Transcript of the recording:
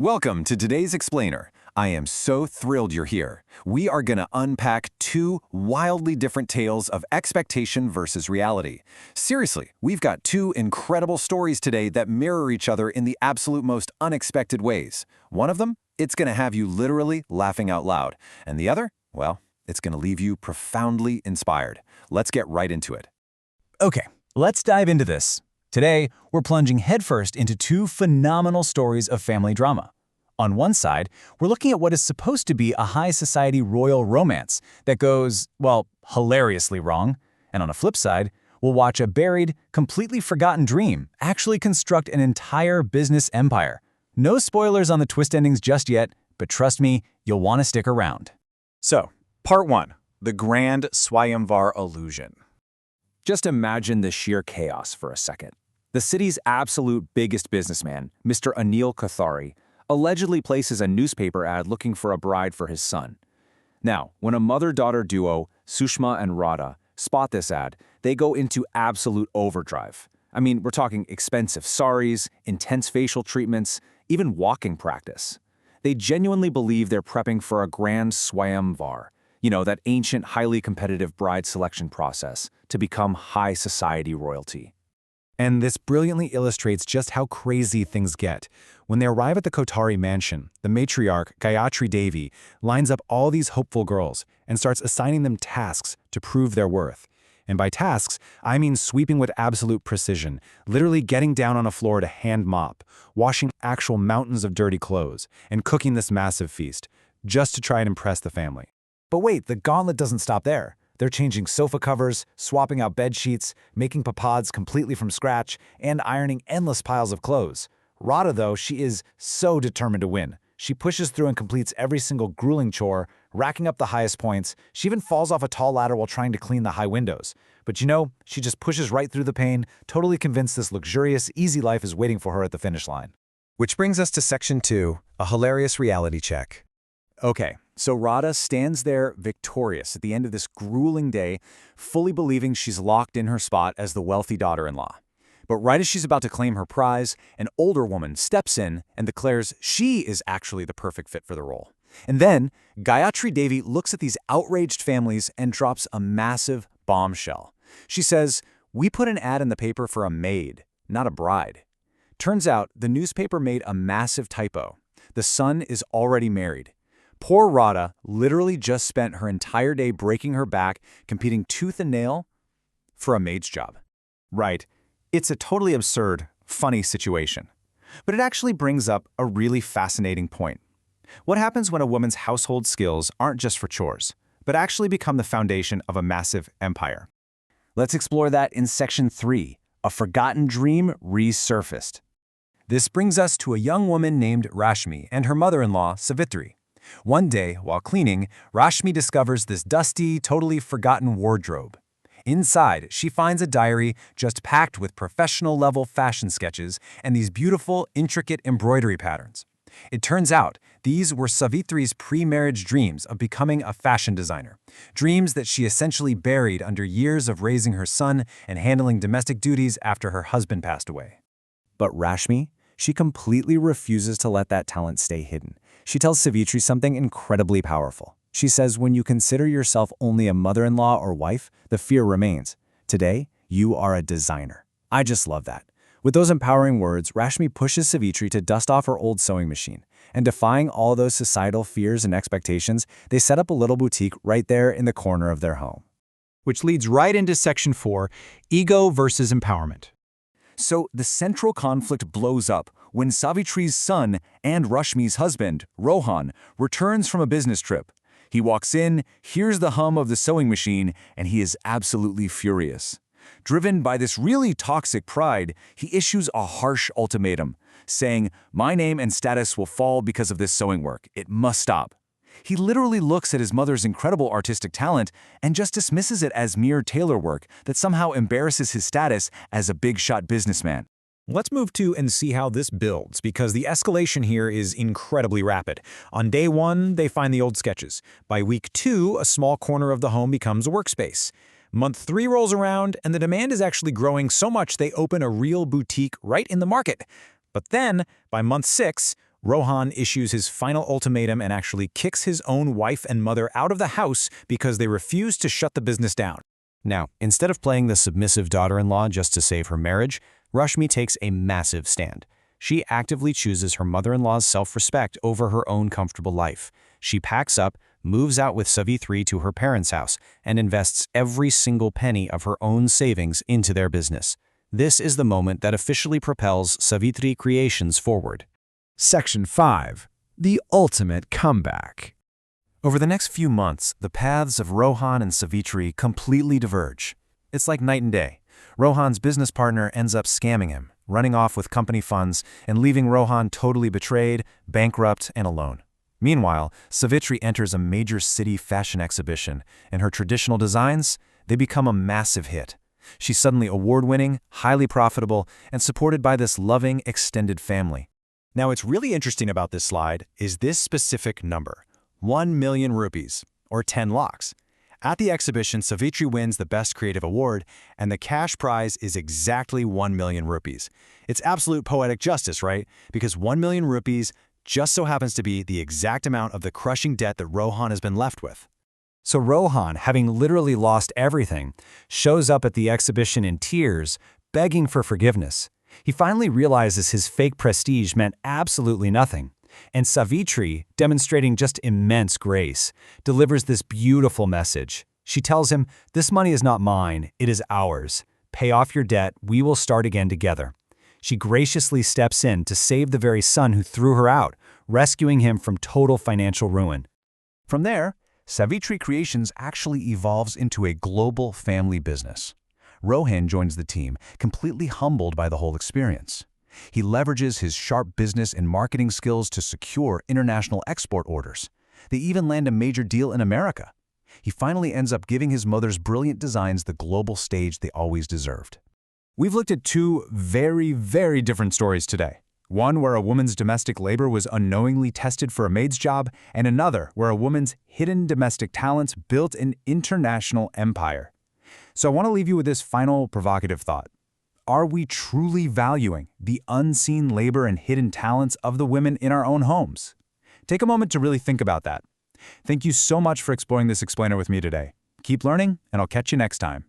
Welcome to today's Explainer. I am so thrilled you're here. We are going to unpack two wildly different tales of expectation versus reality. Seriously, we've got two incredible stories today that mirror each other in the absolute most unexpected ways. One of them, it's going to have you literally laughing out loud. And the other, well, it's going to leave you profoundly inspired. Let's get right into it. Okay, let's dive into this. Today, we're plunging headfirst into two phenomenal stories of family drama. On one side, we're looking at what is supposed to be a high society royal romance that goes, well, hilariously wrong. And on a flip side, we'll watch a buried, completely forgotten dream actually construct an entire business empire. No spoilers on the twist endings just yet, but trust me, you'll want to stick around. So, Part 1. The Grand Swayamvar Illusion. Just imagine the sheer chaos for a second. The city's absolute biggest businessman, Mr. Anil Kothari, allegedly places a newspaper ad looking for a bride for his son. Now, when a mother-daughter duo, Sushma and Radha, spot this ad, they go into absolute overdrive. I mean, we're talking expensive saris, intense facial treatments, even walking practice. They genuinely believe they're prepping for a grand Swayamvar, that ancient, highly competitive bride selection process to become high society royalty. And this brilliantly illustrates just how crazy things get. When they arrive at the Kothari mansion, the matriarch, Gayatri Devi, lines up all these hopeful girls and starts assigning them tasks to prove their worth. And by tasks, I mean sweeping with absolute precision, literally getting down on a floor to hand mop, washing actual mountains of dirty clothes, and cooking this massive feast, just to try and impress the family. But wait, the gauntlet doesn't stop there. They're changing sofa covers, swapping out bed sheets, making papads completely from scratch, and ironing endless piles of clothes. Radha, though, she is so determined to win. She pushes through and completes every single grueling chore, racking up the highest points. She even falls off a tall ladder while trying to clean the high windows. But she just pushes right through the pain, totally convinced this luxurious, easy life is waiting for her at the finish line. Which brings us to Section 2, a hilarious reality check. Okay, so Radha stands there victorious at the end of this grueling day, fully believing she's locked in her spot as the wealthy daughter-in-law. But right as she's about to claim her prize, an older woman steps in and declares she is actually the perfect fit for the role. And then, Gayatri Devi looks at these outraged families and drops a massive bombshell. She says, "We put an ad in the paper for a maid, not a bride." Turns out, the newspaper made a massive typo. The son is already married. Poor Radha literally just spent her entire day breaking her back, competing tooth and nail for a maid's job. Right. It's a totally absurd, funny situation. But it actually brings up a really fascinating point. What happens when a woman's household skills aren't just for chores, but actually become the foundation of a massive empire? Let's explore that in Section 3, A Forgotten Dream Resurfaced. This brings us to a young woman named Rashmi and her mother-in-law, Savitri. One day, while cleaning, Rashmi discovers this dusty, totally forgotten wardrobe. Inside, she finds a diary just packed with professional-level fashion sketches and these beautiful, intricate embroidery patterns. It turns out, these were Savitri's pre-marriage dreams of becoming a fashion designer, dreams that she essentially buried under years of raising her son and handling domestic duties after her husband passed away. But Rashmi, she completely refuses to let that talent stay hidden. She tells Savitri something incredibly powerful. She says, when you consider yourself only a mother-in-law or wife, the fear remains. Today, you are a designer. I just love that. With those empowering words, Rashmi pushes Savitri to dust off her old sewing machine. And defying all those societal fears and expectations, they set up a little boutique right there in the corner of their home. Which leads right into Section 4, Ego versus Empowerment. So the central conflict blows up when Savitri's son and Rashmi's husband, Rohan, returns from a business trip. He walks in, hears the hum of the sewing machine, and he is absolutely furious. Driven by this really toxic pride, he issues a harsh ultimatum, saying, "My name and status will fall because of this sewing work. It must stop." He literally looks at his mother's incredible artistic talent and just dismisses it as mere tailor work that somehow embarrasses his status as a big-shot businessman. Let's move to and see how this builds, because the escalation here is incredibly rapid. On day 1, they find the old sketches. By week 2, a small corner of the home becomes a workspace. Month 3 rolls around, and the demand is actually growing so much they open a real boutique right in the market. But then, by month 6, Rohan issues his final ultimatum and actually kicks his own wife and mother out of the house because they refuse to shut the business down. Now, instead of playing the submissive daughter-in-law just to save her marriage, Rashmi takes a massive stand. She actively chooses her mother-in-law's self-respect over her own comfortable life. She packs up, moves out with Savitri to her parents' house, and invests every single penny of her own savings into their business. This is the moment that officially propels Savitri Creations forward. Section 5. The Ultimate Comeback. Over the next few months, the paths of Rohan and Savitri completely diverge. It's like night and day. Rohan's business partner ends up scamming him, running off with company funds, and leaving Rohan totally betrayed, bankrupt, and alone. Meanwhile, Savitri enters a major city fashion exhibition, and her traditional designs, they become a massive hit. She's suddenly award-winning, highly profitable, and supported by this loving, extended family. Now, what's really interesting about this slide is this specific number, 1 million rupees, or 10 lakhs. At the exhibition, Savitri wins the Best Creative Award, and the cash prize is exactly 1 million rupees. It's absolute poetic justice, right? Because 1 million rupees just so happens to be the exact amount of the crushing debt that Rohan has been left with. So Rohan, having literally lost everything, shows up at the exhibition in tears, begging for forgiveness. He finally realizes his fake prestige meant absolutely nothing. And Savitri, demonstrating just immense grace, delivers this beautiful message. She tells him, "This money is not mine, it is ours. Pay off your debt, we will start again together." She graciously steps in to save the very son who threw her out, rescuing him from total financial ruin. From there, Savitri Creations actually evolves into a global family business. Rohan joins the team, completely humbled by the whole experience. He leverages his sharp business and marketing skills to secure international export orders. They even land a major deal in America. He finally ends up giving his mother's brilliant designs the global stage they always deserved. We've looked at two very, very different stories today. One where a woman's domestic labor was unknowingly tested for a maid's job, and another where a woman's hidden domestic talents built an international empire. So I want to leave you with this final provocative thought. Are we truly valuing the unseen labor and hidden talents of the women in our own homes? Take a moment to really think about that. Thank you so much for exploring this explainer with me today. Keep learning, and I'll catch you next time.